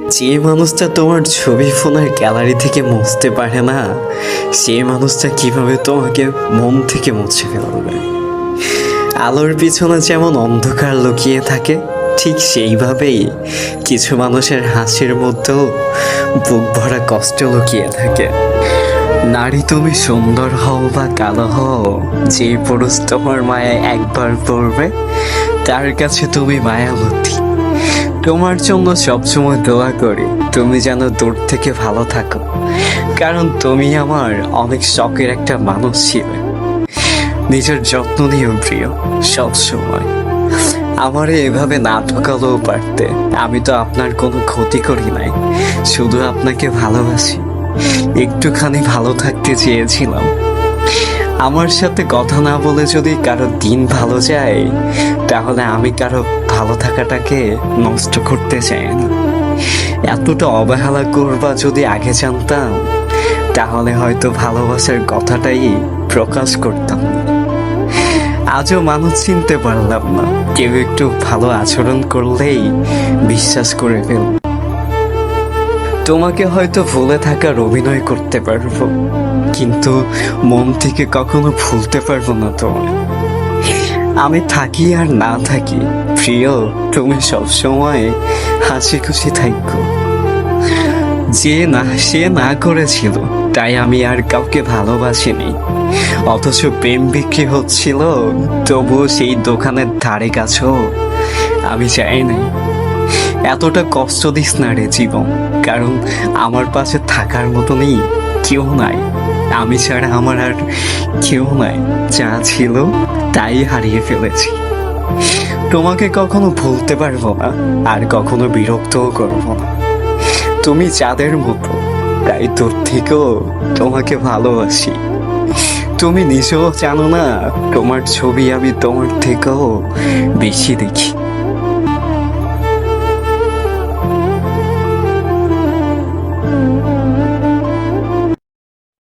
যে মানুষটা তোমার ছবি ফোনের গ্যালারি থেকে মুছতে পারে না, সেই মানুষটা কিভাবে তোমাকে মন থেকে মুছে ফেলবে? আলোর পিছনে যেমন অন্ধকার লুকিয়ে থাকে, ঠিক সেইভাবেই কিছু মানুষের হাসির মধ্যেও বুক ভরা কষ্ট লুকিয়ে থাকে। নারী, তুমি সুন্দর হও বা কালো হও, যে পুরুষ তোমার মায়ায় একবার পড়বে তার কাছে তুমি মায়াবতী। তোমার জন্য সবসময় দোয়া করি তুমি যেন দূর থেকে ভালো থাকো, কারণ তুমি আমার অনেক শখের একটা মানুষ ছিলে। নিজের যত্ন নিও প্রিয়, সব সময়। আমারে এভাবে না ঠকালেও পারতে, আমি তো আপনার কোনো ক্ষতি করি নাই, শুধু আপনাকে ভালোবাসি। একটুখানি ভালো থাকতে চেয়েছিলাম। আমার সাথে কথা না বলে যদি কারো দিন ভালো যায়, তাহলে আমি কারো ভালো থাকাটাকে নষ্ট করতে চাই না। এতটা অবহেলা করবা যদি আগে জানতাম, তাহলে হয়তো ভালোবাসার কথাটাই প্রকাশ করতাম না। আজও মানুষ চিনতে পারলাম না, কেউ একটু ভালো আচরণ করলেই বিশ্বাস করে ফেল। তোমাকে হয়তো ভুলে থাকার অভিনয় করতে পারবো, কিন্তু মন থেকে কখনো ভুলতে পারবো না তোমায়। আমি থাকি আর না থাকি, প্রিয়, তুমি সবসময় হাসি খুশি থাকো। সে না করেছিল তাই আমি আর কাউকে ভালোবাসিনি, অথচ প্রেম বিক্রি হচ্ছিল, তবুও সেই দোকানের ধারে কাছেও আমি চাই নাই। এতটা কষ্ট দিস না রে জীবন, কারণ আমার পাশে থাকার মতনই কেউ নাই। আমি ছাড়া আমার আর কেউ নাই, যা ছিল তাই হারিয়ে ফেলেছি। তোমাকে কখনো ভুলতে পারবো না, আর কখনো বিরক্তও করবো না। তুমি চাঁদের মতো, তাই তোর থেকেও তোমাকে ভালোবাসি। তুমি নিজেও জানো না, তোমার ছবি আমি তোমার থেকেও বেশি দেখি।